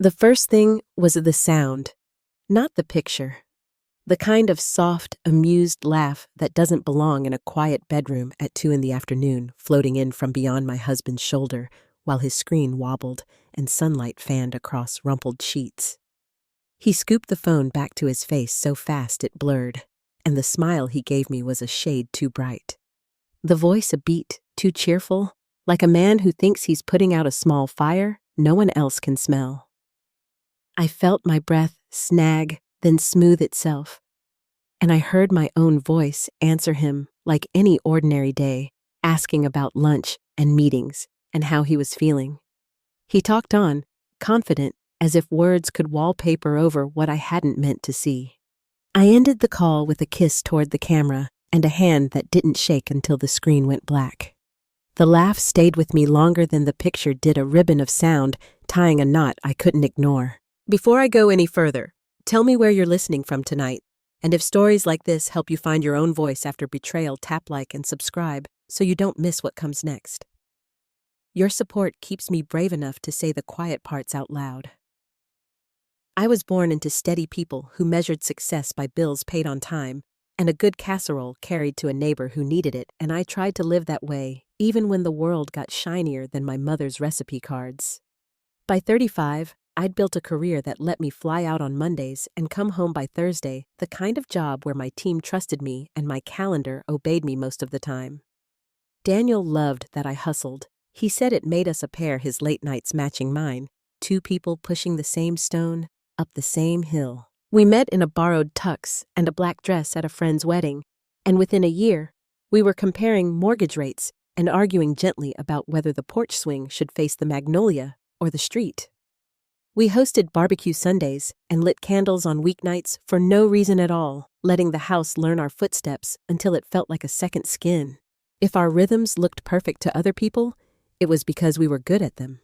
The first thing was the sound, not the picture. The kind of soft, amused laugh that doesn't belong in a quiet bedroom at 2 in the afternoon, floating in from beyond my husband's shoulder while his screen wobbled and sunlight fanned across rumpled sheets. He scooped the phone back to his face so fast it blurred, and the smile he gave me was a shade too bright. The voice a beat too cheerful, like a man who thinks he's putting out a small fire no one else can smell. I felt my breath snag, then smooth itself, and I heard my own voice answer him like any ordinary day, asking about lunch and meetings and how he was feeling. He talked on, confident, as if words could wallpaper over what I hadn't meant to see. I ended the call with a kiss toward the camera and a hand that didn't shake until the screen went black. The laugh stayed with me longer than the picture did a ribbon of sound, tying a knot I couldn't ignore. Before I go any further, tell me where you're listening from tonight, and if stories like this help you find your own voice after betrayal, tap like and subscribe so you don't miss what comes next. Your support keeps me brave enough to say the quiet parts out loud. I was born into steady people who measured success by bills paid on time and a good casserole carried to a neighbor who needed it, and I tried to live that way even when the world got shinier than my mother's recipe cards. By 35, I'd built a career that let me fly out on Mondays and come home by Thursday, the kind of job where my team trusted me and my calendar obeyed me most of the time. Daniel loved that I hustled. He said it made us a pair, his late nights matching mine, 2 people pushing the same stone, up the same hill. We met in a borrowed tux and a black dress at a friend's wedding, and within a year, we were comparing mortgage rates and arguing gently about whether the porch swing should face the magnolia or the street. We hosted barbecue Sundays and lit candles on weeknights for no reason at all, letting the house learn our footsteps until it felt like a second skin. If our rhythms looked perfect to other people, it was because we were good at them.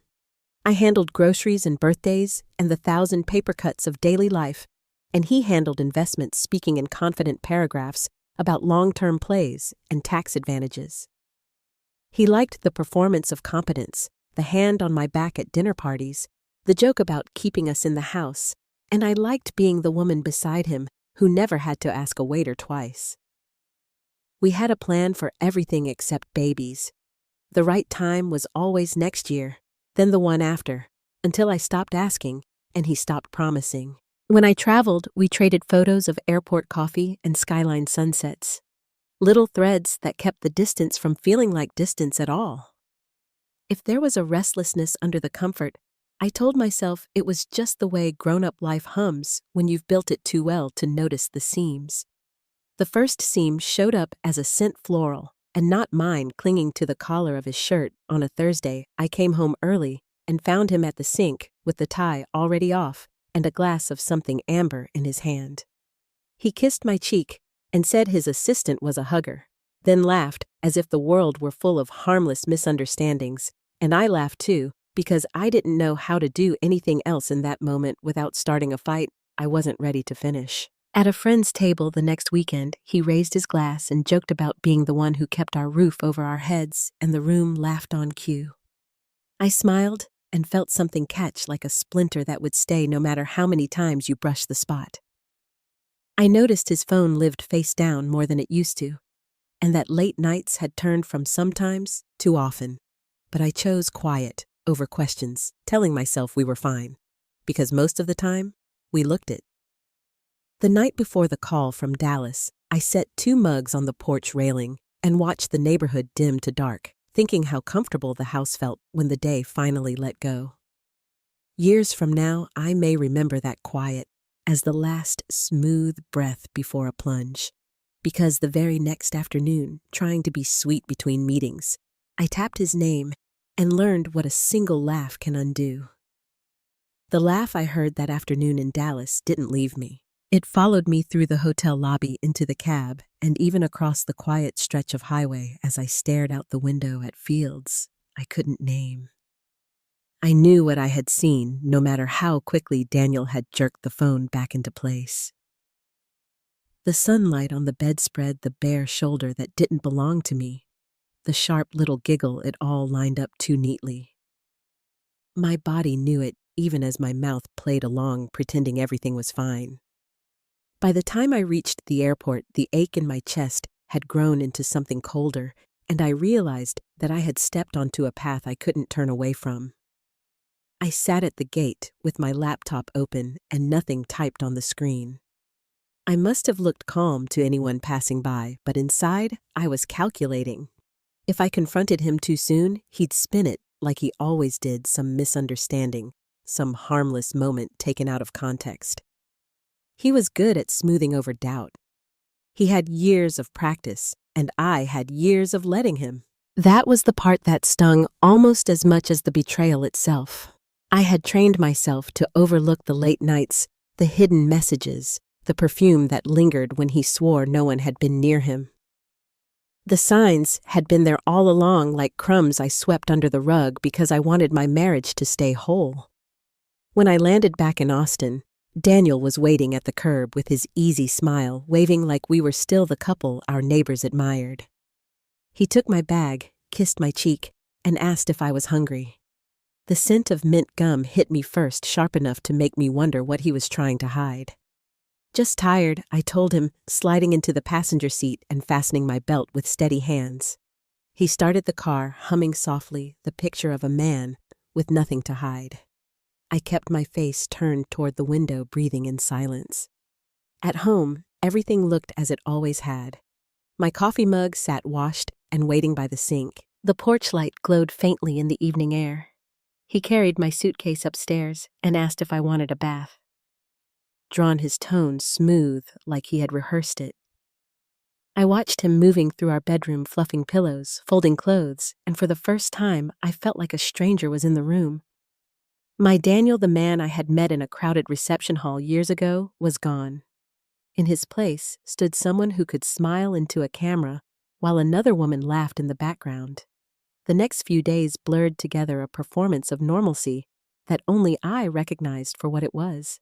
I handled groceries and birthdays and the 1,000 paper cuts of daily life, and he handled investments, speaking in confident paragraphs about long-term plays and tax advantages. He liked the performance of competence, the hand on my back at dinner parties, the joke about keeping us in the house, and I liked being the woman beside him who never had to ask a waiter twice. We had a plan for everything except babies. The right time was always next year, then the one after, until I stopped asking and he stopped promising. When I traveled, we traded photos of airport coffee and skyline sunsets. Little threads that kept the distance from feeling like distance at all. If there was a restlessness under the comfort, I told myself it was just the way grown-up life hums when you've built it too well to notice the seams. The first seam showed up as a scent floral, and not mine, clinging to the collar of his shirt. On a Thursday, I came home early and found him at the sink with the tie already off and a glass of something amber in his hand. He kissed my cheek and said his assistant was a hugger, then laughed as if the world were full of harmless misunderstandings, and I laughed too, because I didn't know how to do anything else in that moment without starting a fight I wasn't ready to finish. At a friend's table the next weekend, he raised his glass and joked about being the one who kept our roof over our heads, and the room laughed on cue. I smiled and felt something catch like a splinter that would stay no matter how many times you brush the spot. I noticed his phone lived face down more than it used to, and that late nights had turned from sometimes to often. But I chose quiet over questions, telling myself we were fine, because most of the time, we looked it. The night before the call from Dallas, I set 2 mugs on the porch railing and watched the neighborhood dim to dark, thinking how comfortable the house felt when the day finally let go. Years from now, I may remember that quiet as the last smooth breath before a plunge, because the very next afternoon, trying to be sweet between meetings, I tapped his name and learned what a single laugh can undo. The laugh I heard that afternoon in Dallas didn't leave me. It followed me through the hotel lobby into the cab and even across the quiet stretch of highway as I stared out the window at fields I couldn't name. I knew what I had seen, no matter how quickly Daniel had jerked the phone back into place. The sunlight on the bedspread, the bare shoulder that didn't belong to me, the sharp little giggle it all lined up too neatly. My body knew it even as my mouth played along, pretending everything was fine. By the time I reached the airport, the ache in my chest had grown into something colder, and I realized that I had stepped onto a path I couldn't turn away from. I sat at the gate with my laptop open and nothing typed on the screen. I must have looked calm to anyone passing by, but inside, I was calculating. If I confronted him too soon, he'd spin it like he always did, some misunderstanding, some harmless moment taken out of context. He was good at smoothing over doubt. He had years of practice, and I had years of letting him. That was the part that stung almost as much as the betrayal itself. I had trained myself to overlook the late nights, the hidden messages, the perfume that lingered when he swore no one had been near him. The signs had been there all along, like crumbs I swept under the rug because I wanted my marriage to stay whole. When I landed back in Austin, Daniel was waiting at the curb with his easy smile, waving like we were still the couple our neighbors admired. He took my bag, kissed my cheek, and asked if I was hungry. The scent of mint gum hit me first, sharp enough to make me wonder what he was trying to hide. Just tired, I told him, sliding into the passenger seat and fastening my belt with steady hands. He started the car, humming softly, the picture of a man with nothing to hide. I kept my face turned toward the window, breathing in silence. At home, everything looked as it always had. My coffee mug sat washed and waiting by the sink. The porch light glowed faintly in the evening air. He carried my suitcase upstairs and asked if I wanted a bath. Drawn his tone smooth like he had rehearsed it. I watched him moving through our bedroom, fluffing pillows, folding clothes, and for the first time, I felt like a stranger was in the room. My Daniel, the man I had met in a crowded reception hall years ago, was gone. In his place stood someone who could smile into a camera while another woman laughed in the background. The next few days blurred together a performance of normalcy that only I recognized for what it was.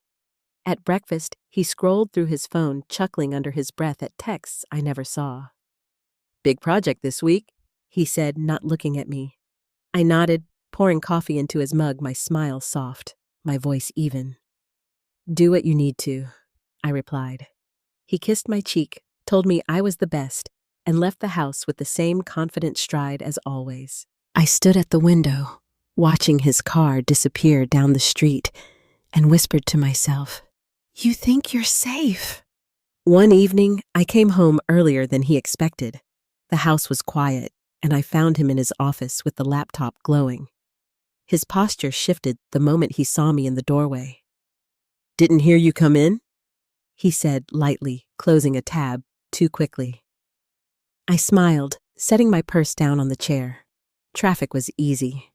At breakfast, he scrolled through his phone, chuckling under his breath at texts I never saw. "Big project this week," he said, not looking at me. I nodded, pouring coffee into his mug, my smile soft, my voice even. "Do what you need to," I replied. He kissed my cheek, told me I was the best, and left the house with the same confident stride as always. I stood at the window, watching his car disappear down the street, and whispered to myself, "You think you're safe?" One evening, I came home earlier than he expected. The house was quiet, and I found him in his office with the laptop glowing. His posture shifted the moment he saw me in the doorway. "Didn't hear you come in?" he said lightly, closing a tab too quickly. I smiled, setting my purse down on the chair. Traffic was easy.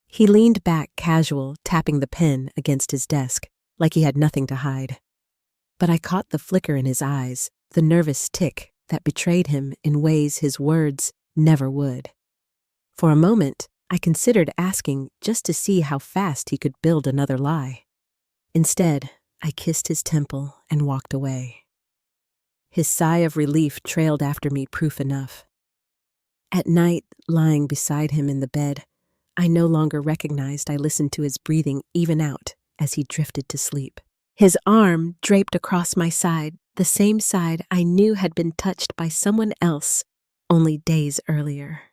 He leaned back, casual, tapping the pen against his desk, like he had nothing to hide. But I caught the flicker in his eyes, the nervous tick that betrayed him in ways his words never would. For a moment, I considered asking just to see how fast he could build another lie. Instead, I kissed his temple and walked away. His sigh of relief trailed after me, proof enough. At night, lying beside him in the bed, I no longer recognized I listened to his breathing even out as he drifted to sleep. His arm draped across my side, the same side I knew had been touched by someone else only days earlier.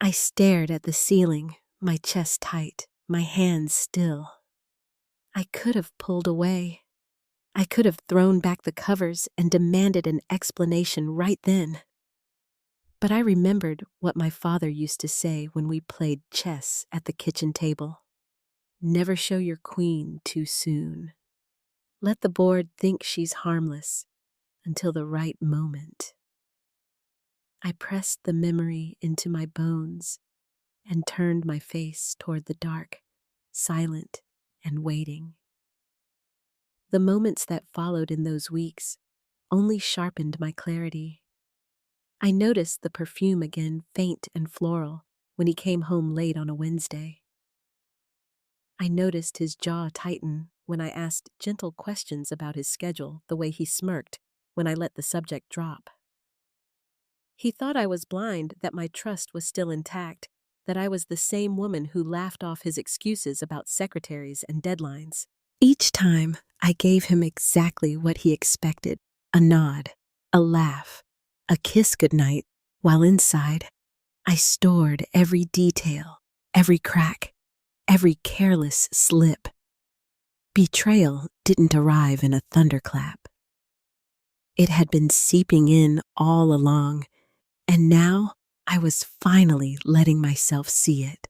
I stared at the ceiling, my chest tight, my hands still. I could have pulled away. I could have thrown back the covers and demanded an explanation right then. But I remembered what my father used to say when we played chess at the kitchen table. Never show your queen too soon. Let the board think she's harmless until the right moment. I pressed the memory into my bones and turned my face toward the dark, silent and waiting. The moments that followed in those weeks only sharpened my clarity. I noticed the perfume again, faint and floral, when he came home late on a Wednesday. I noticed his jaw tighten when I asked gentle questions about his schedule, the way he smirked when I let the subject drop. He thought I was blind, that my trust was still intact, that I was the same woman who laughed off his excuses about secretaries and deadlines. Each time, I gave him exactly what he expected: a nod, a laugh, a kiss goodnight, while inside, I stored every detail, every crack, every careless slip. Betrayal didn't arrive in a thunderclap. It had been seeping in all along, and now I was finally letting myself see it.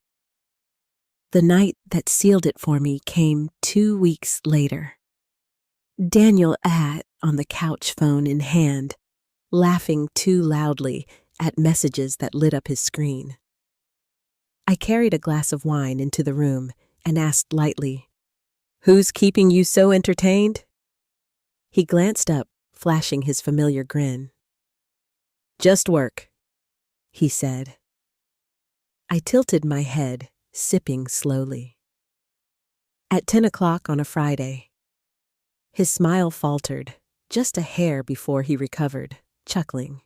The night that sealed it for me came 2 weeks later. Daniel on the couch, phone in hand, laughing too loudly at messages that lit up his screen. I carried a glass of wine into the room and asked lightly, "Who's keeping you so entertained?" He glanced up, flashing his familiar grin. "Just work," he said. I tilted my head, sipping slowly. At 10 o'clock on a Friday, his smile faltered, just a hair before he recovered, chuckling.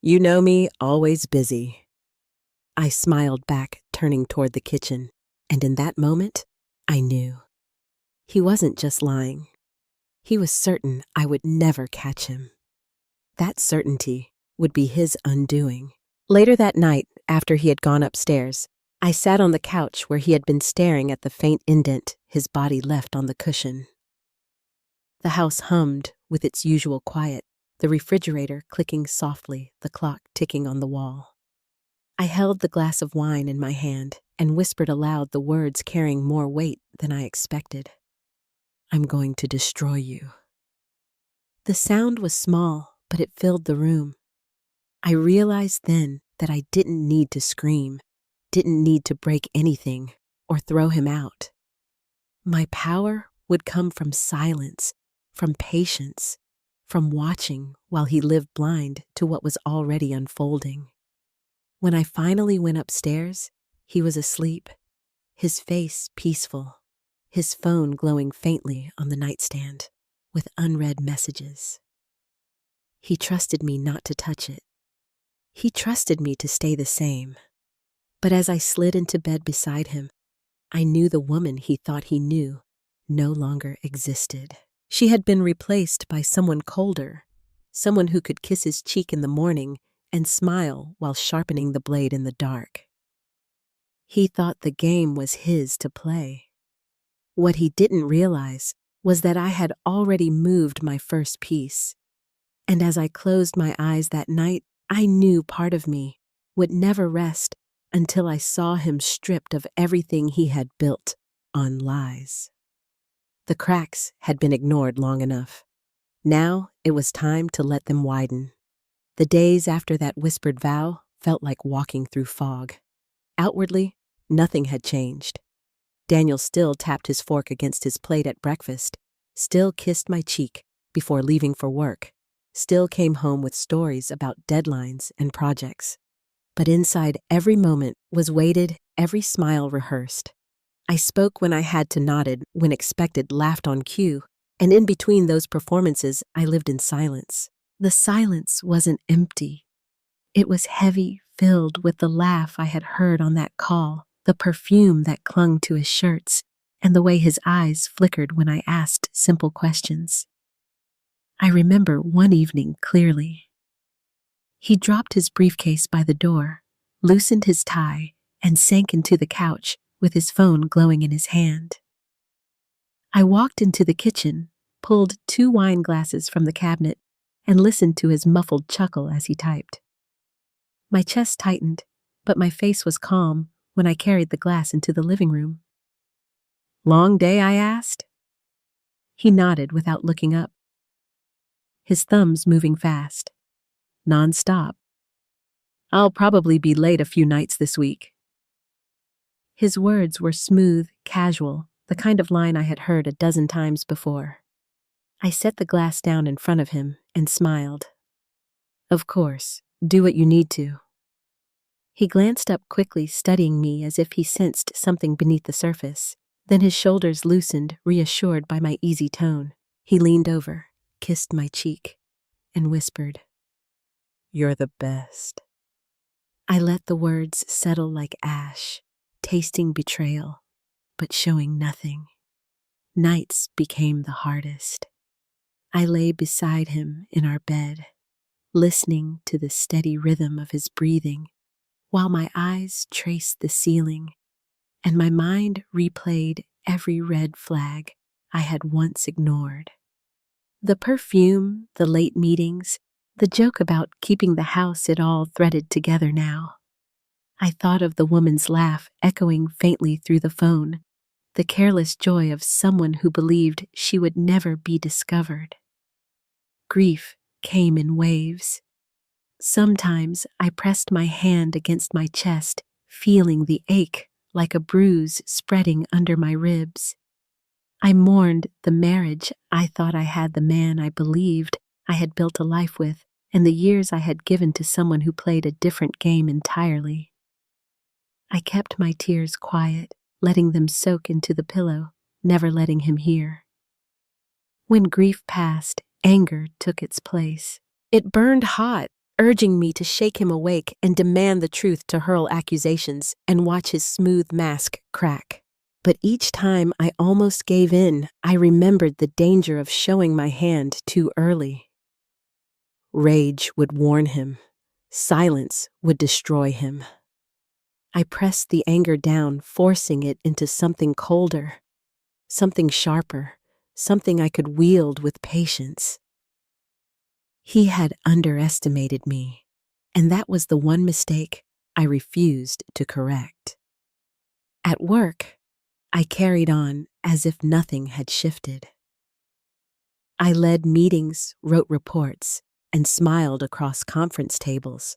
"You know me, always busy." I smiled back, turning toward the kitchen, and in that moment, I knew. He wasn't just lying. He was certain I would never catch him. That certainty would be his undoing. Later that night, after he had gone upstairs, I sat on the couch where he had been staring at the faint indent his body left on the cushion. The house hummed with its usual quiet, the refrigerator clicking softly, the clock ticking on the wall. I held the glass of wine in my hand and whispered aloud the words carrying more weight than I expected. "I'm going to destroy you." The sound was small, but it filled the room. I realized then that I didn't need to scream, didn't need to break anything or throw him out. My power would come from silence, from patience, from watching while he lived blind to what was already unfolding. When I finally went upstairs, he was asleep, his face peaceful, his phone glowing faintly on the nightstand with unread messages. He trusted me not to touch it. He trusted me to stay the same. But as I slid into bed beside him, I knew the woman he thought he knew no longer existed. She had been replaced by someone colder, someone who could kiss his cheek in the morning and smile while sharpening the blade in the dark. He thought the game was his to play. What he didn't realize was that I had already moved my first piece. And as I closed my eyes that night, I knew part of me would never rest until I saw him stripped of everything he had built on lies. The cracks had been ignored long enough. Now it was time to let them widen. The days after that whispered vow felt like walking through fog. Outwardly, nothing had changed. Daniel still tapped his fork against his plate at breakfast, still kissed my cheek before leaving for work, still came home with stories about deadlines and projects. But inside every moment was weighted, every smile rehearsed. I spoke when I had to, nodded when expected, laughed on cue, and in between those performances, I lived in silence. The silence wasn't empty. It was heavy, filled with the laugh I had heard on that call, the perfume that clung to his shirts, and the way his eyes flickered when I asked simple questions. I remember one evening clearly. He dropped his briefcase by the door, loosened his tie, and sank into the couch with his phone glowing in his hand. I walked into the kitchen, pulled 2 wine glasses from the cabinet, and listened to his muffled chuckle as he typed. My chest tightened, but my face was calm when I carried the glass into the living room. "Long day?" I asked. He nodded without looking up, his thumbs moving fast. Non-stop. "I'll probably be late a few nights this week." His words were smooth, casual, the kind of line I had heard a dozen times before. I set the glass down in front of him and smiled. "Of course, do what you need to." He glanced up quickly, studying me as if he sensed something beneath the surface. Then his shoulders loosened, reassured by my easy tone. He leaned over, kissed my cheek, and whispered, "You're the best." I let the words settle like ash, tasting betrayal, but showing nothing. Nights became the hardest. I lay beside him in our bed, listening to the steady rhythm of his breathing, while my eyes traced the ceiling and my mind replayed every red flag I had once ignored. The perfume, the late meetings, the joke about keeping the house, it all threaded together now. I thought of the woman's laugh echoing faintly through the phone, the careless joy of someone who believed she would never be discovered. Grief came in waves. Sometimes I pressed my hand against my chest, feeling the ache like a bruise spreading under my ribs. I mourned the marriage I thought I had, the man I believed I had built a life with, and the years I had given to someone who played a different game entirely. I kept my tears quiet, letting them soak into the pillow, never letting him hear. When grief passed, anger took its place. It burned hot, urging me to shake him awake and demand the truth, to hurl accusations and watch his smooth mask crack. But each time I almost gave in, I remembered the danger of showing my hand too early. Rage would warn him. Silence would destroy him. I pressed the anger down, forcing it into something colder, something sharper, something I could wield with patience. He had underestimated me, and that was the one mistake I refused to correct. At work, I carried on as if nothing had shifted. I led meetings, wrote reports, and smiled across conference tables.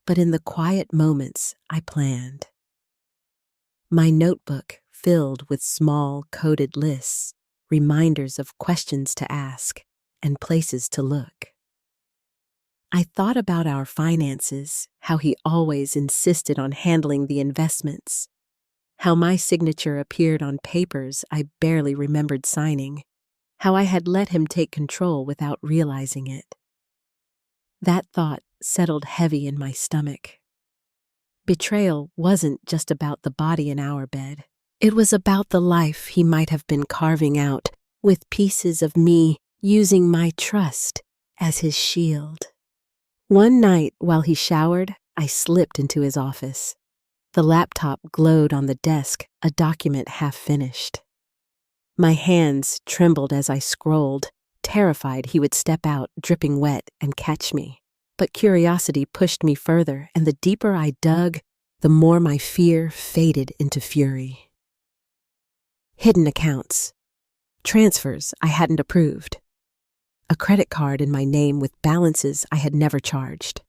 But in the quiet moments, I planned. My notebook filled with small coded lists, reminders of questions to ask and places to look. I thought about our finances, how he always insisted on handling the investments, how my signature appeared on papers I barely remembered signing, how I had let him take control without realizing it. That thought settled heavy in my stomach. Betrayal wasn't just about the body in our bed. It was about the life he might have been carving out, with pieces of me using my trust as his shield. One night while he showered, I slipped into his office. The laptop glowed on the desk, a document half finished. My hands trembled as I scrolled, terrified he would step out, dripping wet, and catch me. But curiosity pushed me further, and the deeper I dug, the more my fear faded into fury. Hidden accounts. Transfers I hadn't approved. A credit card in my name with balances I had never charged.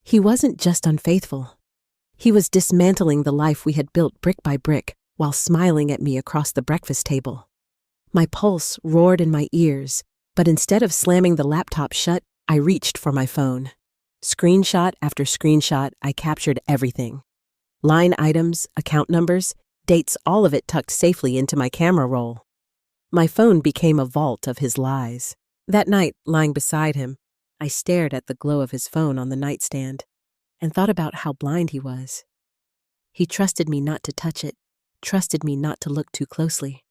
He wasn't just unfaithful. He was dismantling the life we had built brick by brick while smiling at me across the breakfast table. My pulse roared in my ears, but instead of slamming the laptop shut, I reached for my phone. Screenshot after screenshot, I captured everything. Line items, account numbers, dates, all of it tucked safely into my camera roll. My phone became a vault of his lies. That night, lying beside him, I stared at the glow of his phone on the nightstand and thought about how blind he was. He trusted me not to touch it, trusted me not to look too closely,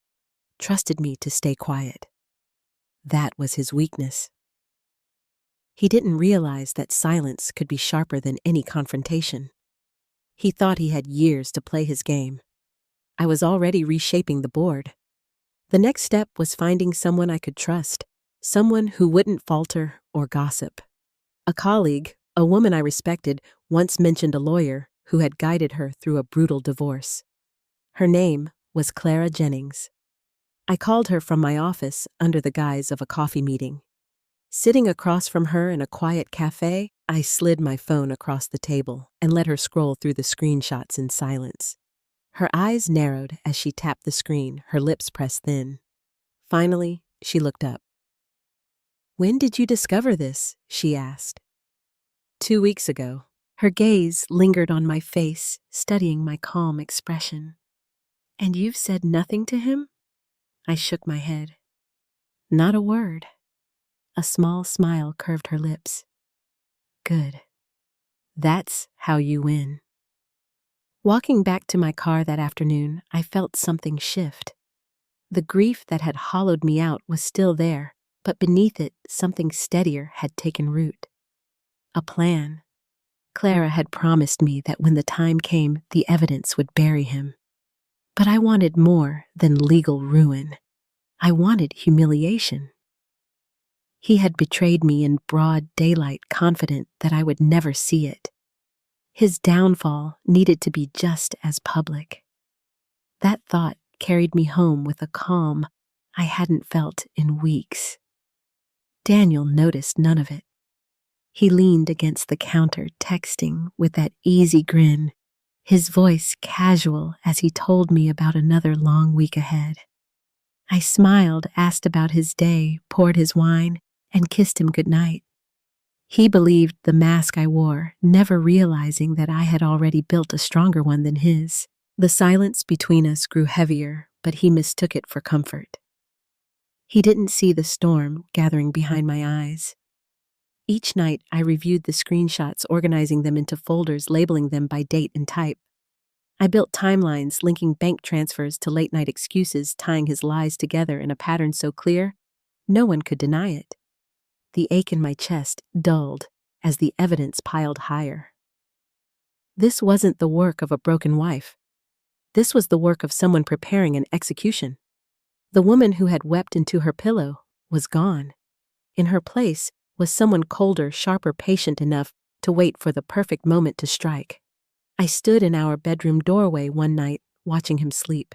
trusted me to stay quiet. That was his weakness. He didn't realize that silence could be sharper than any confrontation. He thought he had years to play his game. I was already reshaping the board. The next step was finding someone I could trust, someone who wouldn't falter or gossip. A colleague, a woman I respected, once mentioned a lawyer who had guided her through a brutal divorce. Her name was Clara Jennings. I called her from my office under the guise of a coffee meeting. Sitting across from her in a quiet cafe, I slid my phone across the table and let her scroll through the screenshots in silence. Her eyes narrowed as she tapped the screen, her lips pressed thin. Finally, she looked up. "When did you discover this?" she asked. 2 weeks ago. Her gaze lingered on my face, studying my calm expression. "And you've said nothing to him?" I shook my head. "Not a word." A small smile curved her lips. "Good. That's how you win. Walking back to my car that afternoon, I felt something shift. The grief that had hollowed me out was still there, but beneath it, something steadier had taken root. A plan. Clara had promised me that when the time came, the evidence would bury him. But I wanted more than legal ruin. I wanted humiliation. He had betrayed me in broad daylight, confident that I would never see it. His downfall needed to be just as public. That thought carried me home with a calm I hadn't felt in weeks. Daniel noticed none of it. He leaned against the counter, texting with that easy grin, his voice casual as he told me about another long week ahead. I smiled, asked about his day, poured his wine, and kissed him goodnight. He believed the mask I wore, never realizing that I had already built a stronger one than his. The silence between us grew heavier, but he mistook it for comfort. He didn't see the storm gathering behind my eyes. Each night, I reviewed the screenshots, organizing them into folders, labeling them by date and type. I built timelines, linking bank transfers to late-night excuses, tying his lies together in a pattern so clear, no one could deny it. The ache in my chest dulled as the evidence piled higher. This wasn't the work of a broken wife. This was the work of someone preparing an execution. The woman who had wept into her pillow was gone. In her place was someone colder, sharper, patient enough to wait for the perfect moment to strike. I stood in our bedroom doorway one night, watching him sleep.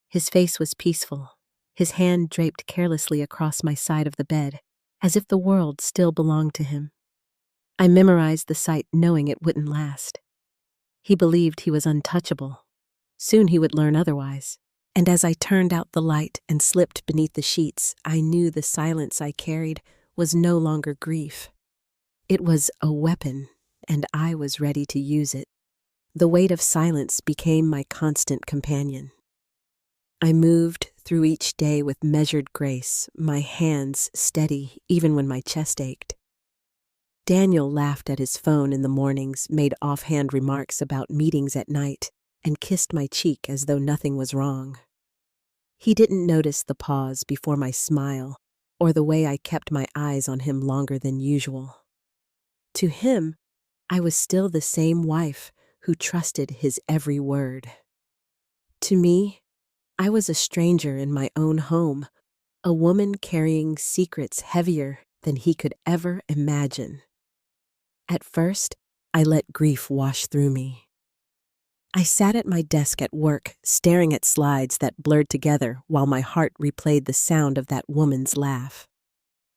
His face was peaceful, his hand draped carelessly across my side of the bed, as if the world still belonged to him. I memorized the sight, knowing it wouldn't last. He believed he was untouchable. Soon he would learn otherwise. And as I turned out the light and slipped beneath the sheets, I knew the silence I carried was no longer grief. It was a weapon, and I was ready to use it. The weight of silence became my constant companion. I moved through each day with measured grace, my hands steady even when my chest ached. Daniel laughed at his phone in the mornings, made offhand remarks about meetings at night, and kissed my cheek as though nothing was wrong. He didn't notice the pause before my smile, or the way I kept my eyes on him longer than usual. To him, I was still the same wife who trusted his every word. To me, I was a stranger in my own home, a woman carrying secrets heavier than he could ever imagine. At first, I let grief wash through me. I sat at my desk at work, staring at slides that blurred together while my heart replayed the sound of that woman's laugh.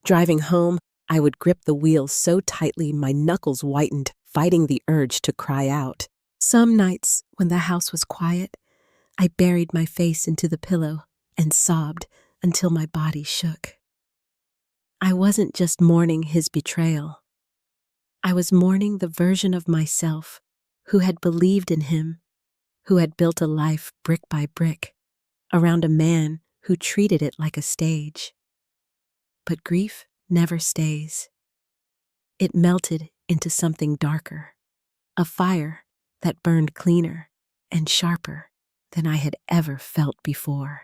Driving home, I would grip the wheel so tightly my knuckles whitened, fighting the urge to cry out. Some nights, when the house was quiet, I buried my face into the pillow and sobbed until my body shook. I wasn't just mourning his betrayal. I was mourning the version of myself who had believed in him, who had built a life brick by brick around a man who treated it like a stage. But grief never stays. It melted into something darker, a fire that burned cleaner and sharper than I had ever felt before.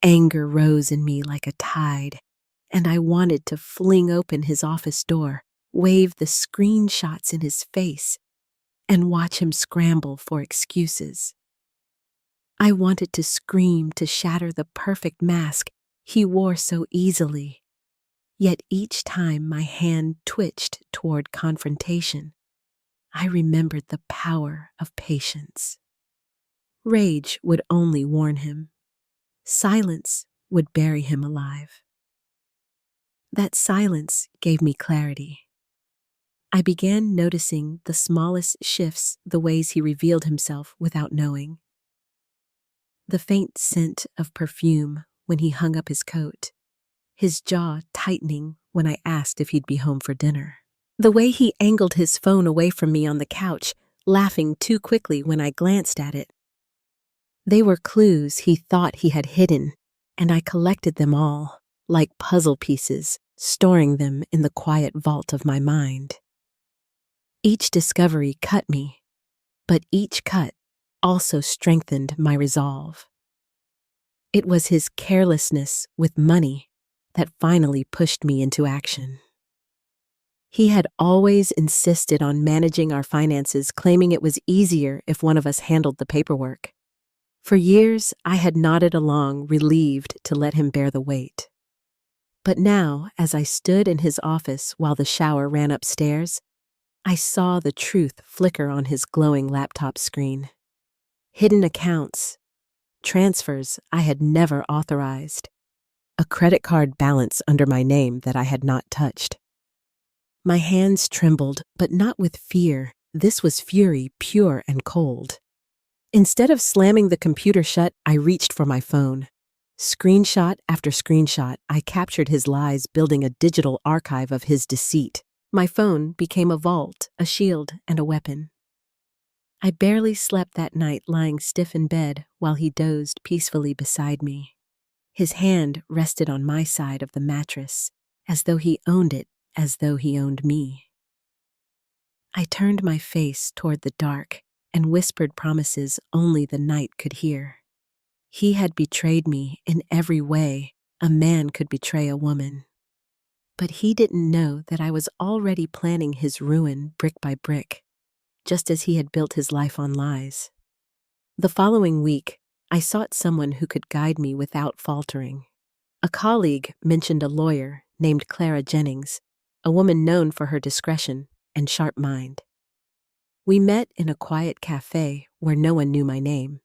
Anger rose in me like a tide, and I wanted to fling open his office door, wave the screenshots in his face, and watch him scramble for excuses. I wanted to scream to shatter the perfect mask he wore so easily. Yet each time my hand twitched toward confrontation, I remembered the power of patience. Rage would only warn him. Silence would bury him alive. That silence gave me clarity. I began noticing the smallest shifts, the ways he revealed himself without knowing. The faint scent of perfume when he hung up his coat, his jaw tightening when I asked if he'd be home for dinner. The way he angled his phone away from me on the couch, laughing too quickly when I glanced at it. They were clues he thought he had hidden, and I collected them all, like puzzle pieces, storing them in the quiet vault of my mind. Each discovery cut me, but each cut also strengthened my resolve. It was his carelessness with money that finally pushed me into action. He had always insisted on managing our finances, claiming it was easier if one of us handled the paperwork. For years, I had nodded along, relieved to let him bear the weight. But now, as I stood in his office while the shower ran upstairs, I saw the truth flicker on his glowing laptop screen. Hidden accounts, transfers I had never authorized, a credit card balance under my name that I had not touched. My hands trembled, but not with fear. This was fury, pure and cold. Instead of slamming the computer shut, I reached for my phone. Screenshot after screenshot, I captured his lies, building a digital archive of his deceit. My phone became a vault, a shield, and a weapon. I barely slept that night, lying stiff in bed while he dozed peacefully beside me. His hand rested on my side of the mattress, as though he owned it, as though he owned me. I turned my face toward the dark and whispered promises only the night could hear. He had betrayed me in every way a man could betray a woman. But he didn't know that I was already planning his ruin brick by brick, just as he had built his life on lies. The following week, I sought someone who could guide me without faltering. A colleague mentioned a lawyer named Clara Jennings, a woman known for her discretion and sharp mind. We met in a quiet cafe where no one knew my name.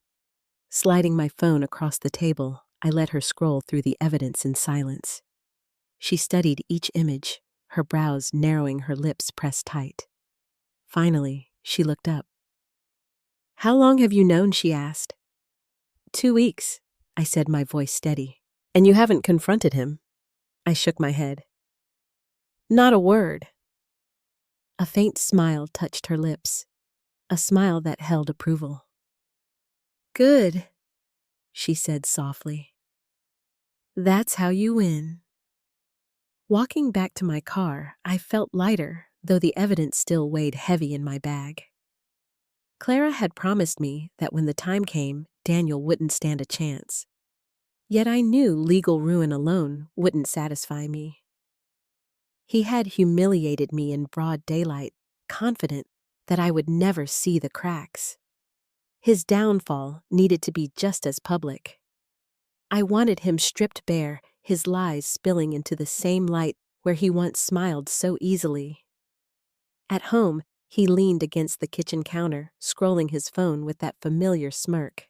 Sliding my phone across the table, I let her scroll through the evidence in silence. She studied each image, her brows narrowing, her lips pressed tight. Finally, she looked up. "How long have you known?" she asked. 2 weeks, I said, my voice steady. "And you haven't confronted him?" I shook my head. "Not a word." A faint smile touched her lips, a smile that held approval. "Good," she said softly. "That's how you win." Walking back to my car, I felt lighter, though the evidence still weighed heavy in my bag. Clara had promised me that when the time came, Daniel wouldn't stand a chance. Yet I knew legal ruin alone wouldn't satisfy me. He had humiliated me in broad daylight, confident that I would never see the cracks. His downfall needed to be just as public. I wanted him stripped bare, his lies spilling into the same light where he once smiled so easily. At home, he leaned against the kitchen counter, scrolling his phone with that familiar smirk.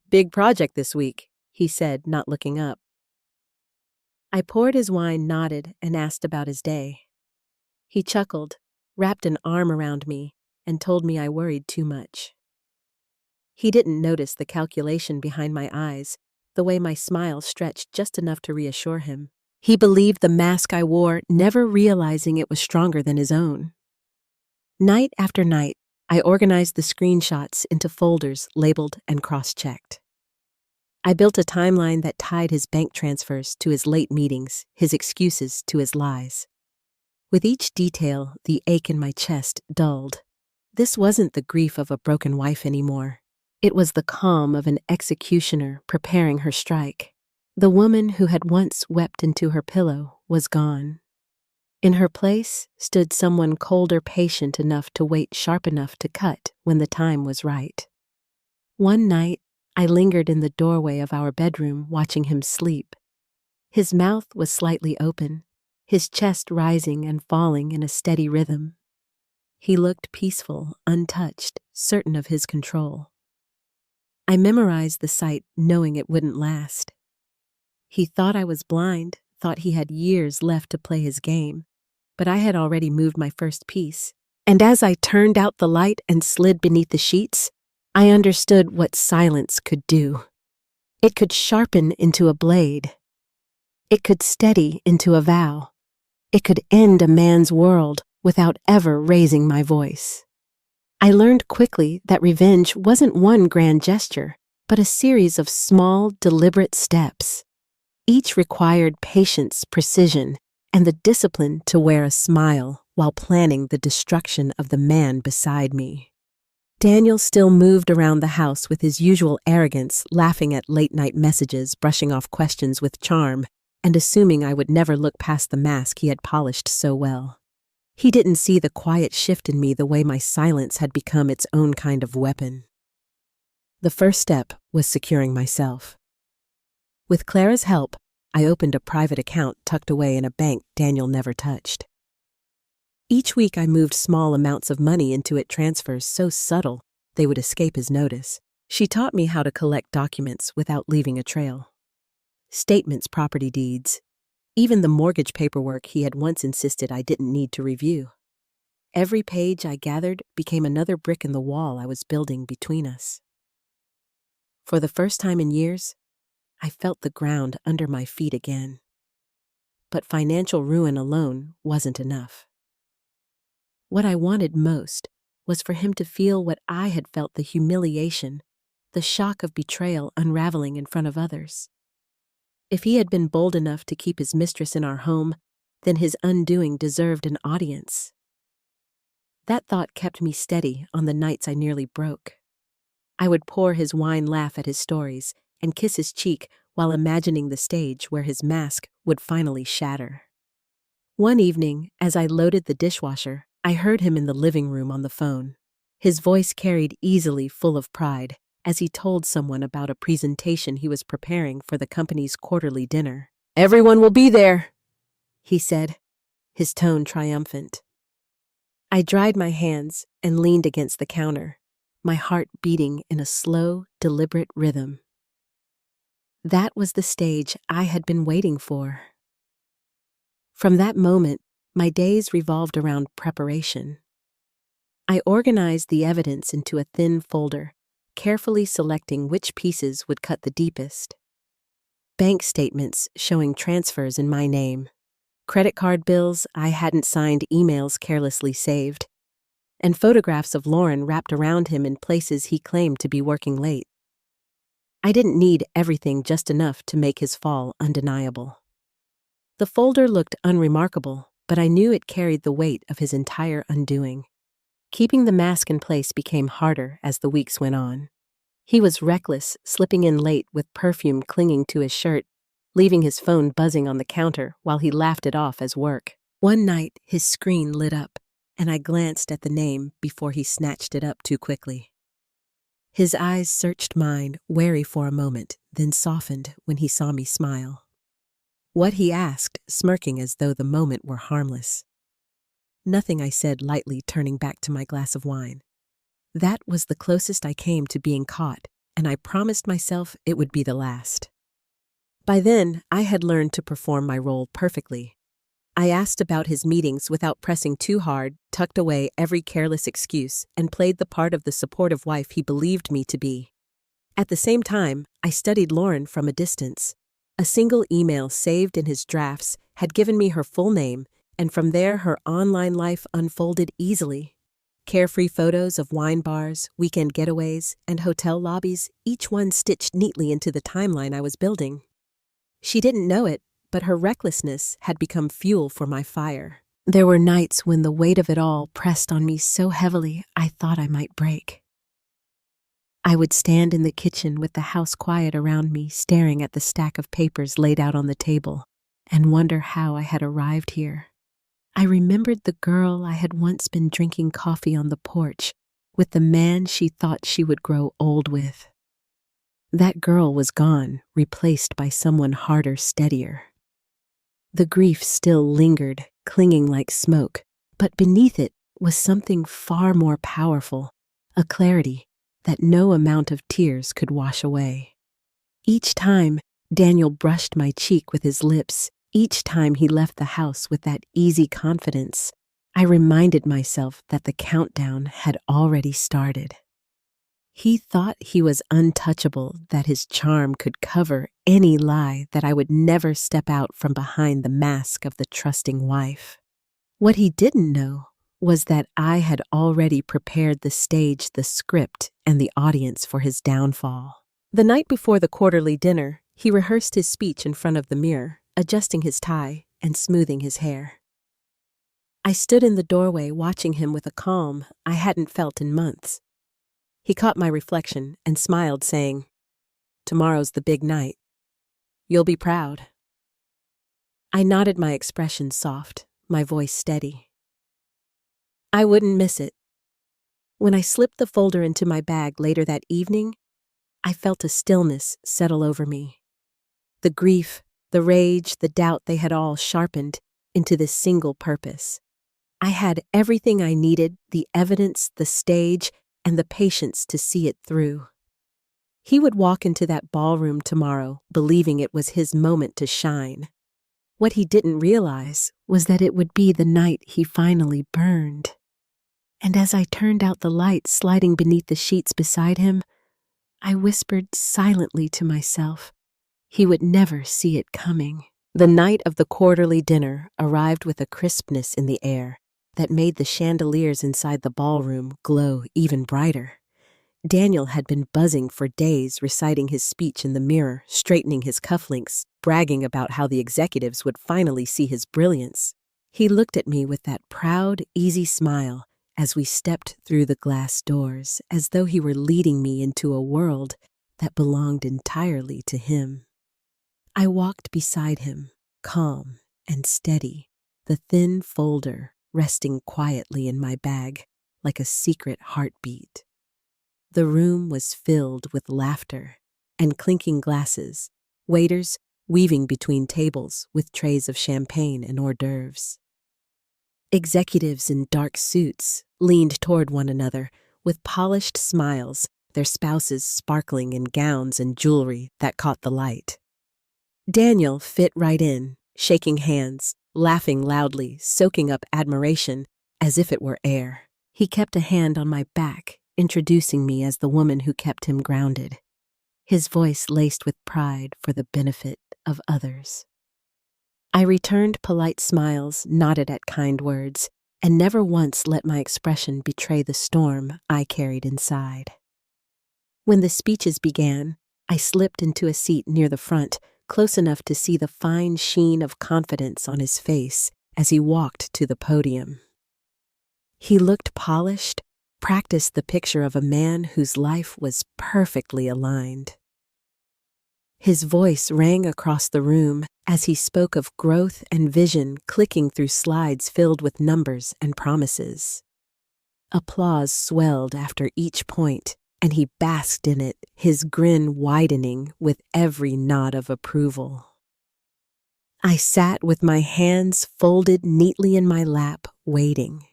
"Big project this week," he said, not looking up. I poured his wine, nodded, and asked about his day. He chuckled, wrapped an arm around me, and told me I worried too much. He didn't notice the calculation behind my eyes, the way my smile stretched just enough to reassure him. He believed the mask I wore, never realizing it was stronger than his own. Night after night, I organized the screenshots into folders labeled and cross-checked. I built a timeline that tied his bank transfers to his late meetings, his excuses to his lies. With each detail, the ache in my chest dulled. This wasn't the grief of a broken wife anymore. It was the calm of an executioner preparing her strike. The woman who had once wept into her pillow was gone. In her place stood someone colder, patient enough to wait, sharp enough to cut when the time was right. One night, I lingered in the doorway of our bedroom watching him sleep. His mouth was slightly open, his chest rising and falling in a steady rhythm. He looked peaceful, untouched, certain of his control. I memorized the sight, knowing it wouldn't last. He thought I was blind, thought he had years left to play his game, but I had already moved my first piece. And as I turned out the light and slid beneath the sheets, I understood what silence could do. It could sharpen into a blade. It could steady into a vow. It could end a man's world without ever raising my voice. I learned quickly that revenge wasn't one grand gesture, but a series of small, deliberate steps. Each required patience, precision, and the discipline to wear a smile while planning the destruction of the man beside me. Daniel still moved around the house with his usual arrogance, laughing at late-night messages, brushing off questions with charm, and assuming I would never look past the mask he had polished so well. He didn't see the quiet shift in me the way my silence had become its own kind of weapon. The first step was securing myself. With Clara's help, I opened a private account tucked away in a bank Daniel never touched. Each week I moved small amounts of money into it, transfers so subtle they would escape his notice. She taught me how to collect documents without leaving a trail. Statements, property deeds, even the mortgage paperwork he had once insisted I didn't need to review. Every page I gathered became another brick in the wall I was building between us. For the first time in years, I felt the ground under my feet again. But financial ruin alone wasn't enough. What I wanted most was for him to feel what I had felt: the humiliation, the shock of betrayal unraveling in front of others. If he had been bold enough to keep his mistress in our home, then his undoing deserved an audience. That thought kept me steady on the nights I nearly broke. I would pour his wine, laugh at his stories, and kiss his cheek while imagining the stage where his mask would finally shatter. One evening, as I loaded the dishwasher, I heard him in the living room on the phone. His voice carried easily, full of pride, as he told someone about a presentation he was preparing for the company's quarterly dinner. "Everyone will be there," he said, his tone triumphant. I dried my hands and leaned against the counter, my heart beating in a slow, deliberate rhythm. That was the stage I had been waiting for. From that moment, my days revolved around preparation. I organized the evidence into a thin folder, carefully selecting which pieces would cut the deepest. Bank statements showing transfers in my name, credit card bills I hadn't signed, emails carelessly saved, and photographs of Lauren wrapped around him in places he claimed to be working late. I didn't need everything, just enough to make his fall undeniable. The folder looked unremarkable, but I knew it carried the weight of his entire undoing. Keeping the mask in place became harder as the weeks went on. He was reckless, slipping in late with perfume clinging to his shirt, leaving his phone buzzing on the counter while he laughed it off as work. One night, his screen lit up, and I glanced at the name before he snatched it up too quickly. His eyes searched mine, wary for a moment, then softened when he saw me smile. "What?" he asked, smirking as though the moment were harmless. "Nothing," I said lightly, turning back to my glass of wine. That was the closest I came to being caught, and I promised myself it would be the last. By then, I had learned to perform my role perfectly. I asked about his meetings without pressing too hard, tucked away every careless excuse, and played the part of the supportive wife he believed me to be. At the same time, I studied Lauren from a distance. A single email saved in his drafts had given me her full name, and from there her online life unfolded easily. Carefree photos of wine bars, weekend getaways, and hotel lobbies, each one stitched neatly into the timeline I was building. She didn't know it, but her recklessness had become fuel for my fire. There were nights when the weight of it all pressed on me so heavily I thought I might break. I would stand in the kitchen with the house quiet around me, staring at the stack of papers laid out on the table, and wonder how I had arrived here. I remembered the girl I had once been drinking coffee on the porch with the man she thought she would grow old with. That girl was gone, replaced by someone harder, steadier. The grief still lingered, clinging like smoke, but beneath it was something far more powerful, a clarity that no amount of tears could wash away. Each time Daniel brushed my cheek with his lips, each time he left the house with that easy confidence, I reminded myself that the countdown had already started. He thought he was untouchable, that his charm could cover any lie, that I would never step out from behind the mask of the trusting wife. What he didn't know was that I had already prepared the stage, the script, and the audience for his downfall. The night before the quarterly dinner, he rehearsed his speech in front of the mirror, adjusting his tie and smoothing his hair. I stood in the doorway watching him with a calm I hadn't felt in months. He caught my reflection and smiled, saying, "Tomorrow's the big night. You'll be proud." I nodded, my expression soft, my voice steady. I wouldn't miss it. When I slipped the folder into my bag later that evening, I felt a stillness settle over me. The grief, the rage, the doubt, they had all sharpened into this single purpose. I had everything I needed, the evidence, the stage, and the patience to see it through. He would walk into that ballroom tomorrow, believing it was his moment to shine. What he didn't realize was that it would be the night he finally burned. And as I turned out the light sliding beneath the sheets beside him, I whispered silently to myself, he would never see it coming. The night of the quarterly dinner arrived with a crispness in the air that made the chandeliers inside the ballroom glow even brighter. Daniel had been buzzing for days, reciting his speech in the mirror, straightening his cufflinks, bragging about how the executives would finally see his brilliance. He looked at me with that proud, easy smile as we stepped through the glass doors, as though he were leading me into a world that belonged entirely to him. I walked beside him, calm and steady, the thin folder resting quietly in my bag like a secret heartbeat. The room was filled with laughter and clinking glasses, waiters weaving between tables with trays of champagne and hors d'oeuvres. Executives in dark suits leaned toward one another with polished smiles, their spouses sparkling in gowns and jewelry that caught the light. Daniel fit right in, shaking hands, laughing loudly, soaking up admiration as if it were air. He kept a hand on my back, introducing me as the woman who kept him grounded, his voice laced with pride for the benefit of others. I returned polite smiles, nodded at kind words, and never once let my expression betray the storm I carried inside. When the speeches began, I slipped into a seat near the front, close enough to see the fine sheen of confidence on his face as he walked to the podium. He looked polished, practiced the picture of a man whose life was perfectly aligned. His voice rang across the room as he spoke of growth and vision, clicking through slides filled with numbers and promises. Applause swelled after each point, and he basked in it, his grin widening with every nod of approval. I sat with my hands folded neatly in my lap, waiting.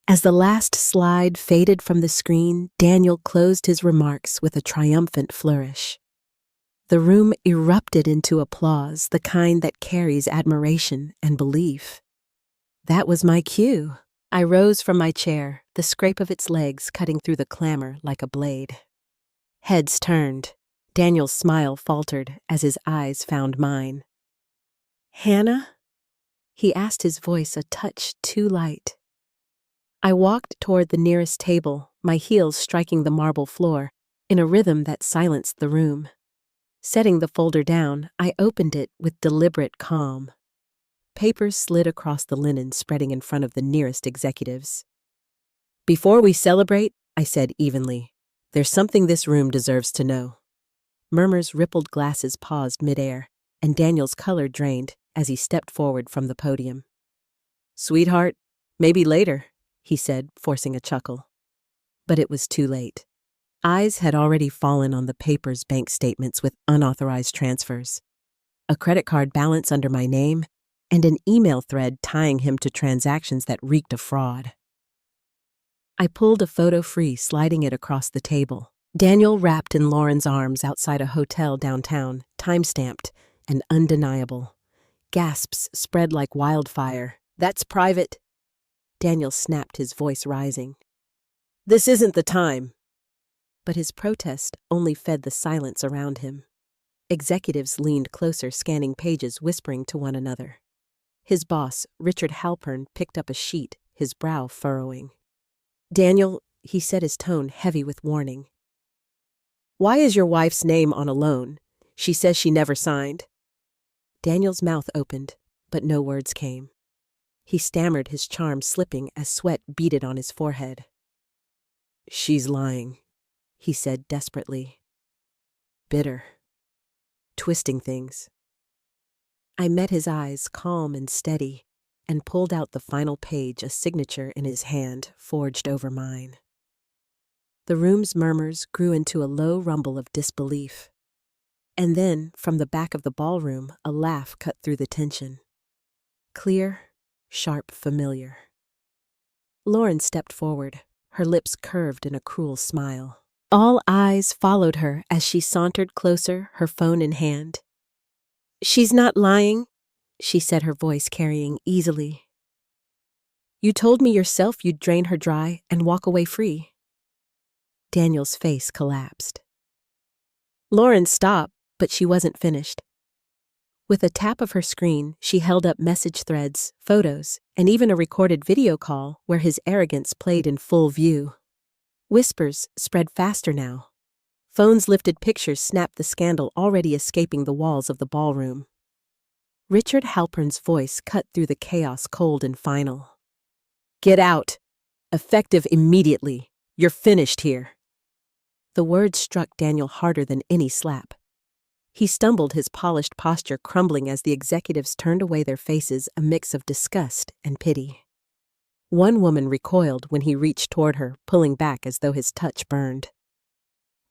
As the last slide faded from the screen, Daniel closed his remarks with a triumphant flourish. The room erupted into applause, the kind that carries admiration and belief. That was my cue. I rose from my chair, the scrape of its legs cutting through the clamor like a blade. Heads turned. Daniel's smile faltered as his eyes found mine. "Hannah?" He asked, his voice a touch too light. I walked toward the nearest table, my heels striking the marble floor, in a rhythm that silenced the room. Setting the folder down, I opened it with deliberate calm. Papers slid across the linen spreading in front of the nearest executives. "Before we celebrate," I said evenly, "there's something this room deserves to know." Murmurs rippled, glasses paused midair, and Daniel's color drained as he stepped forward from the podium. "Sweetheart, maybe later," he said, forcing a chuckle. But it was too late. Eyes had already fallen on the paper's bank statements with unauthorized transfers, a credit card balance under my name, and an email thread tying him to transactions that reeked of fraud. I pulled a photo free, sliding it across the table. Daniel wrapped in Lauren's arms outside a hotel downtown, time-stamped and undeniable. Gasps spread like wildfire. "That's private." Daniel snapped, his voice rising. "This isn't the time." But his protest only fed the silence around him. Executives leaned closer, scanning pages, whispering to one another. His boss, Richard Halpern, picked up a sheet, his brow furrowing. "Daniel," he said, his tone heavy with warning. "Why is your wife's name on a loan? She says she never signed." Daniel's mouth opened, but no words came. He stammered, his charm slipping as sweat beaded on his forehead. "She's lying," he said desperately. "Bitter. Twisting things." I met his eyes, calm and steady, and pulled out the final page, a signature in his hand, forged over mine. The room's murmurs grew into a low rumble of disbelief. And then, from the back of the ballroom, a laugh cut through the tension. Clear, sharp, familiar. Lauren stepped forward, her lips curved in a cruel smile. All eyes followed her as she sauntered closer, her phone in hand. "She's not lying," she said, her voice carrying easily. "You told me yourself you'd drain her dry and walk away free." Daniel's face collapsed. Lauren stopped, but she wasn't finished. With a tap of her screen, she held up message threads, photos, and even a recorded video call where his arrogance played in full view. Whispers spread faster now. Phones lifted pictures snapped the scandal already escaping the walls of the ballroom. Richard Halpern's voice cut through the chaos, cold and final. "Get out! Effective immediately! You're finished here!" The words struck Daniel harder than any slap. He stumbled, his polished posture crumbling as the executives turned away, their faces a mix of disgust and pity. One woman recoiled when he reached toward her, pulling back as though his touch burned.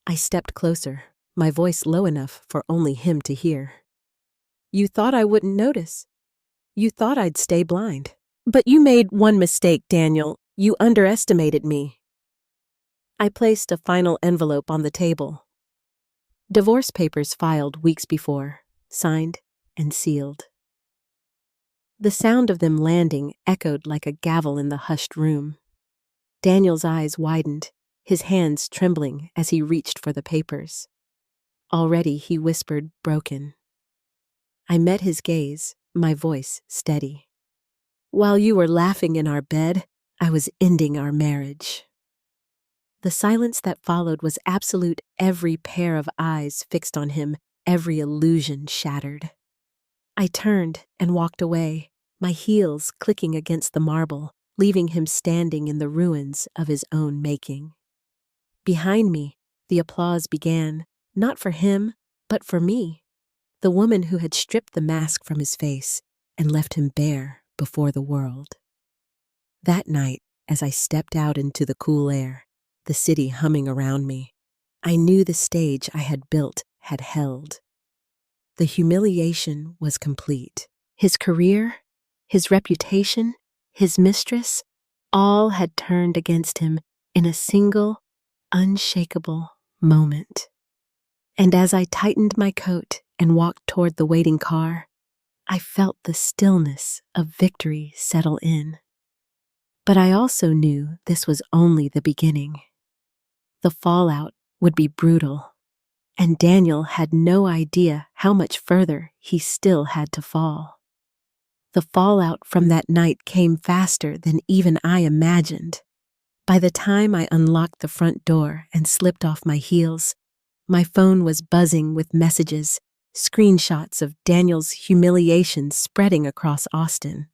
I stepped closer, my voice low enough for only him to hear. "You thought I wouldn't notice. You thought I'd stay blind. But you made one mistake, Daniel. You underestimated me." I placed a final envelope on the table. Divorce papers filed weeks before, signed and sealed. The sound of them landing echoed like a gavel in the hushed room. Daniel's eyes widened, his hands trembling as he reached for the papers. Already he whispered, broken. I met his gaze, my voice steady. "While you were laughing in our bed, I was ending our marriage." The silence that followed was absolute, every pair of eyes fixed on him, every illusion shattered. I turned and walked away, my heels clicking against the marble, leaving him standing in the ruins of his own making. Behind me, the applause began, not for him, but for me, the woman who had stripped the mask from his face and left him bare before the world. That night, as I stepped out into the cool air, the city humming around me, I knew the stage I had built had held. The humiliation was complete. His career, his reputation, his mistress, all had turned against him in a single, unshakable moment. And as I tightened my coat and walked toward the waiting car, I felt the stillness of victory settle in. But I also knew this was only the beginning. The fallout would be brutal, and Daniel had no idea how much further he still had to fall. The fallout from that night came faster than even I imagined. By the time I unlocked the front door and slipped off my heels, my phone was buzzing with messages, screenshots of Daniel's humiliation spreading across Austin.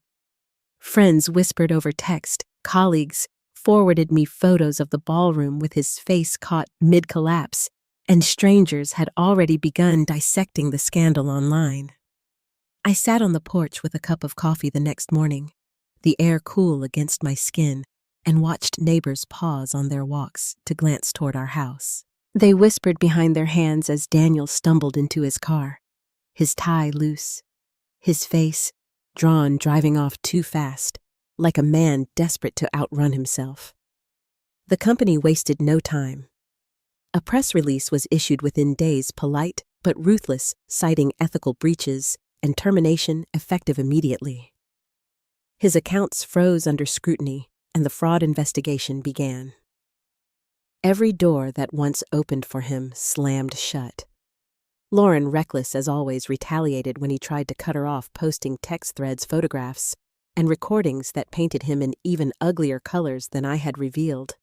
Friends whispered over text, colleagues forwarded me photos of the ballroom with his face caught mid-collapse, and strangers had already begun dissecting the scandal online. I sat on the porch with a cup of coffee the next morning, the air cool against my skin, and watched neighbors pause on their walks to glance toward our house. They whispered behind their hands as Daniel stumbled into his car, his tie loose, his face drawn, driving off too fast, like a man desperate to outrun himself. The company wasted no time. A press release was issued within days, polite but ruthless, citing ethical breaches and termination effective immediately. His accounts froze under scrutiny, and the fraud investigation began. Every door that once opened for him slammed shut. Lauren, reckless as always, retaliated when he tried to cut her off, posting text threads, photographs, and recordings that painted him in even uglier colors than I had revealed.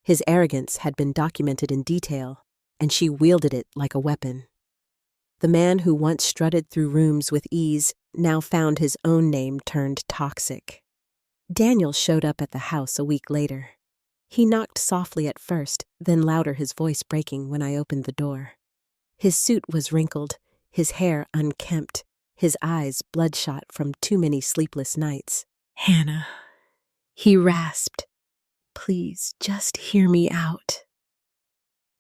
His arrogance had been documented in detail, and she wielded it like a weapon. The man who once strutted through rooms with ease now found his own name turned toxic. Daniel showed up at the house a week later. He knocked softly at first, then louder, his voice breaking when I opened the door. His suit was wrinkled, his hair unkempt, his eyes bloodshot from too many sleepless nights. "Hannah," he rasped, "please just hear me out."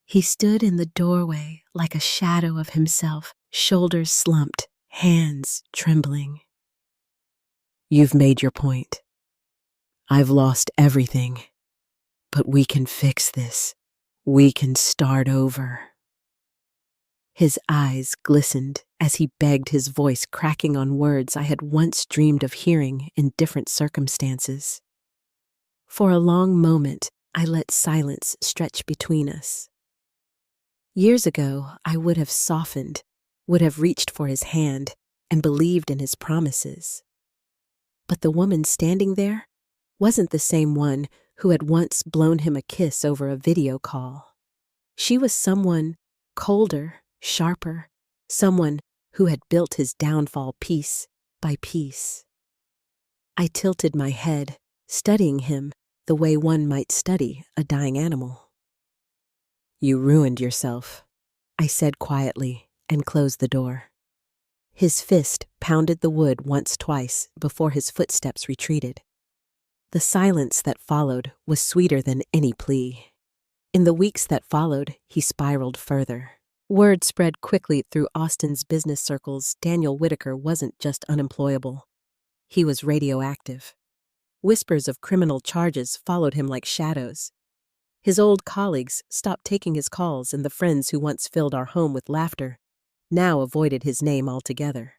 He stood in the doorway like a shadow of himself, shoulders slumped, hands trembling. "You've made your point. I've lost everything. But we can fix this. We can start over." His eyes glistened as he begged, his voice cracking on words I had once dreamed of hearing in different circumstances. For a long moment, I let silence stretch between us. Years ago, I would have softened, would have reached for his hand, and believed in his promises. But the woman standing there wasn't the same one who had once blown him a kiss over a video call. She was someone colder, sharper, someone who had built his downfall piece by piece. I tilted my head, studying him the way one might study a dying animal. "You ruined yourself," I said quietly, and closed the door. His fist pounded the wood twice before his footsteps retreated. The silence that followed was sweeter than any plea. In the weeks that followed, he spiraled further. Word spread quickly through Austin's business circles. Daniel Whitaker wasn't just unemployable. He was radioactive. Whispers of criminal charges followed him like shadows. His old colleagues stopped taking his calls, and the friends who once filled our home with laughter now avoided his name altogether.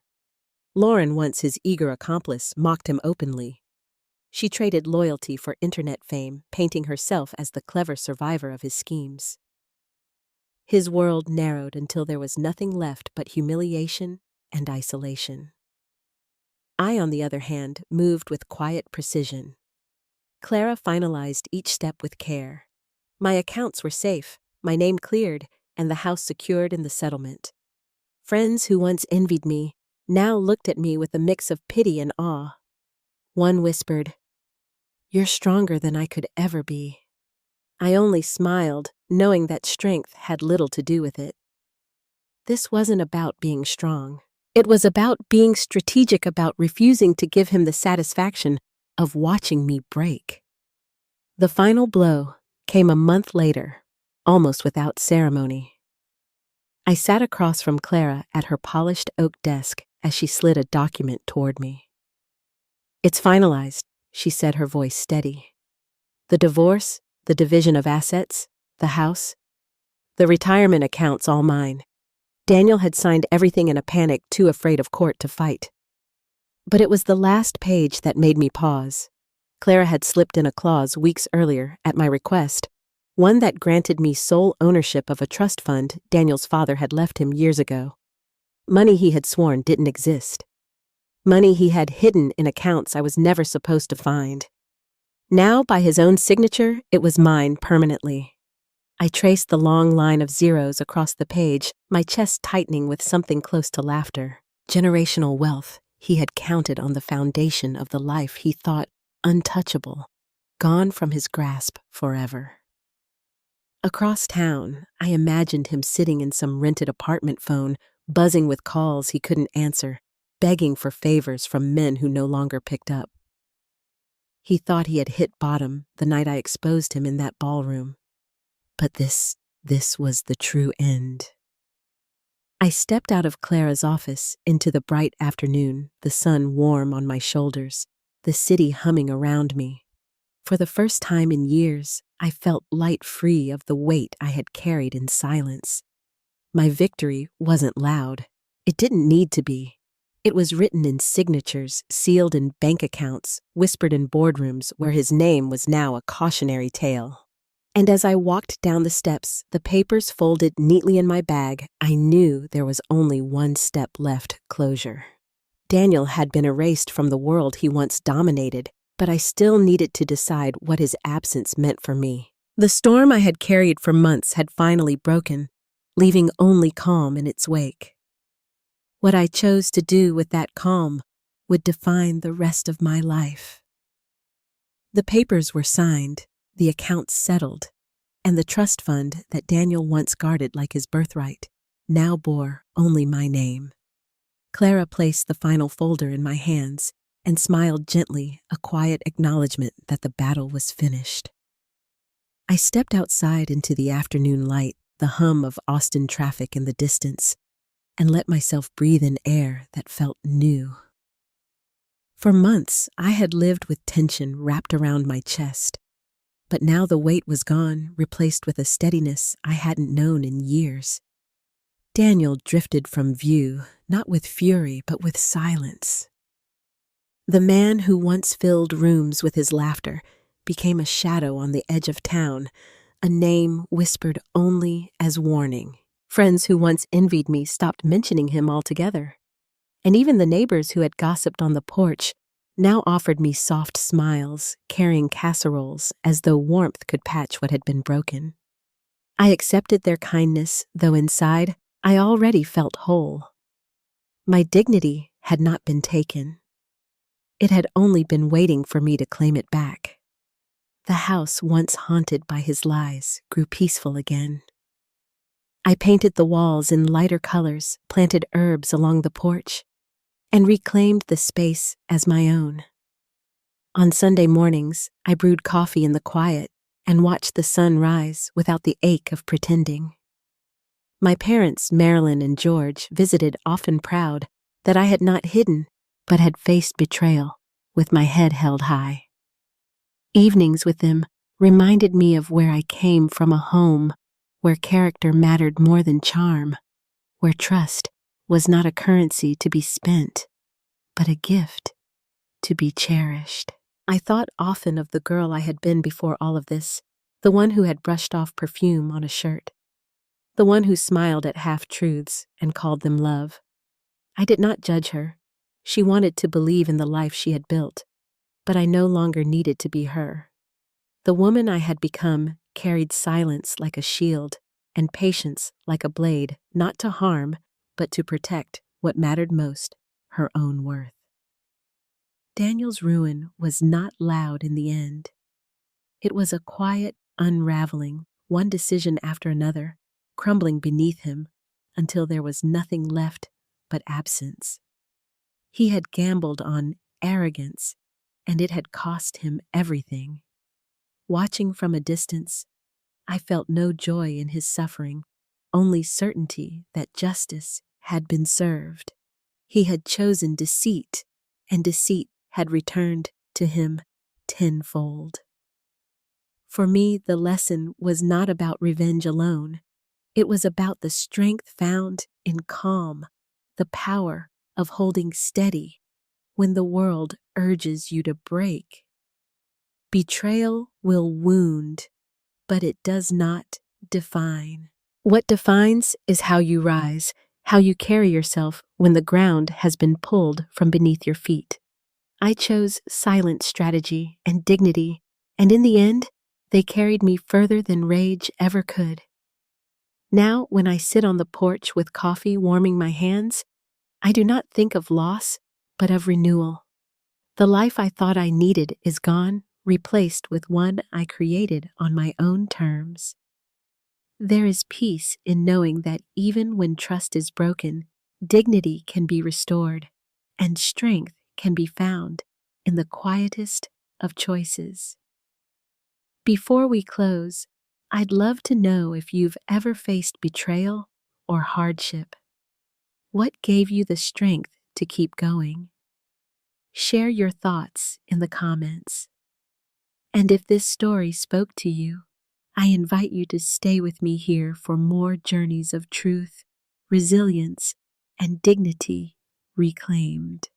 Lauren, once his eager accomplice, mocked him openly. She traded loyalty for internet fame, painting herself as the clever survivor of his schemes. His world narrowed until there was nothing left but humiliation and isolation. I, on the other hand, moved with quiet precision. Clara finalized each step with care. My accounts were safe, my name cleared, and the house secured in the settlement. Friends who once envied me now looked at me with a mix of pity and awe. One whispered, "You're stronger than I could ever be." I only smiled, knowing that strength had little to do with it. This wasn't about being strong. It was about being strategic, about refusing to give him the satisfaction of watching me break. The final blow came a month later, almost without ceremony. I sat across from Clara at her polished oak desk as she slid a document toward me. "It's finalized," she said, her voice steady. "The divorce, the division of assets, the house, the retirement accounts, all mine." Daniel had signed everything in a panic, too afraid of court to fight. But it was the last page that made me pause. Clara had slipped in a clause weeks earlier, at my request, one that granted me sole ownership of a trust fund Daniel's father had left him years ago. Money he had sworn didn't exist. Money he had hidden in accounts I was never supposed to find. Now, by his own signature, it was mine permanently. I traced the long line of zeros across the page, my chest tightening with something close to laughter. Generational wealth he had counted on, the foundation of the life he thought untouchable, gone from his grasp forever. Across town, I imagined him sitting in some rented apartment phone, buzzing with calls he couldn't answer, begging for favors from men who no longer picked up. He thought he had hit bottom the night I exposed him in that ballroom. But this was the true end. I stepped out of Clara's office into the bright afternoon, the sun warm on my shoulders, the city humming around me. For the first time in years, I felt light free of the weight I had carried in silence. My victory wasn't loud. It didn't need to be. It was written in signatures, sealed in bank accounts, whispered in boardrooms where his name was now a cautionary tale. And as I walked down the steps, the papers folded neatly in my bag, I knew there was only one step left: closure. Daniel had been erased from the world he once dominated, but I still needed to decide what his absence meant for me. The storm I had carried for months had finally broken, leaving only calm in its wake. What I chose to do with that calm would define the rest of my life. The papers were signed, the accounts settled, and the trust fund that Daniel once guarded like his birthright now bore only my name. Clara placed the final folder in my hands and smiled gently, a quiet acknowledgement that the battle was finished. I stepped outside into the afternoon light, the hum of Austin traffic in the distance, and let myself breathe in air that felt new. For months, I had lived with tension wrapped around my chest, but now the weight was gone, replaced with a steadiness I hadn't known in years. Daniel drifted from view, not with fury, but with silence. The man who once filled rooms with his laughter became a shadow on the edge of town, a name whispered only as warning. Friends who once envied me stopped mentioning him altogether, and even the neighbors who had gossiped on the porch now offered me soft smiles, carrying casseroles as though warmth could patch what had been broken. I accepted their kindness, though inside I already felt whole. My dignity had not been taken. It had only been waiting for me to claim it back. The house once haunted by his lies grew peaceful again. I painted the walls in lighter colors, planted herbs along the porch, and reclaimed the space as my own. On Sunday mornings, I brewed coffee in the quiet and watched the sun rise without the ache of pretending. My parents, Marilyn and George, visited often proud that I had not hidden but had faced betrayal with my head held high. Evenings with them reminded me of where I came from, a home where character mattered more than charm, where trust was not a currency to be spent, but a gift to be cherished. I thought often of the girl I had been before all of this, the one who had brushed off perfume on a shirt, the one who smiled at half-truths and called them love. I did not judge her. She wanted to believe in the life she had built, but I no longer needed to be her. The woman I had become carried silence like a shield and patience like a blade, not to harm, but to protect what mattered most, her own worth. Daniel's ruin was not loud in the end. It was a quiet unraveling, one decision after another, crumbling beneath him until there was nothing left but absence. He had gambled on arrogance, and it had cost him everything. Watching from a distance, I felt no joy in his suffering, only certainty that justice had been served. He had chosen deceit, and deceit had returned to him tenfold. For me, the lesson was not about revenge alone. It was about the strength found in calm, the power of holding steady when the world urges you to break. Betrayal will wound, but it does not define. What defines is how you rise, how you carry yourself when the ground has been pulled from beneath your feet. I chose silent strategy and dignity, and in the end, they carried me further than rage ever could. Now, when I sit on the porch with coffee warming my hands, I do not think of loss, but of renewal. The life I thought I needed is gone, replaced with one I created on my own terms. There is peace in knowing that even when trust is broken, dignity can be restored, and strength can be found in the quietest of choices. Before we close, I'd love to know if you've ever faced betrayal or hardship. What gave you the strength to keep going? Share your thoughts in the comments. And if this story spoke to you, I invite you to stay with me here for more journeys of truth, resilience, and dignity reclaimed.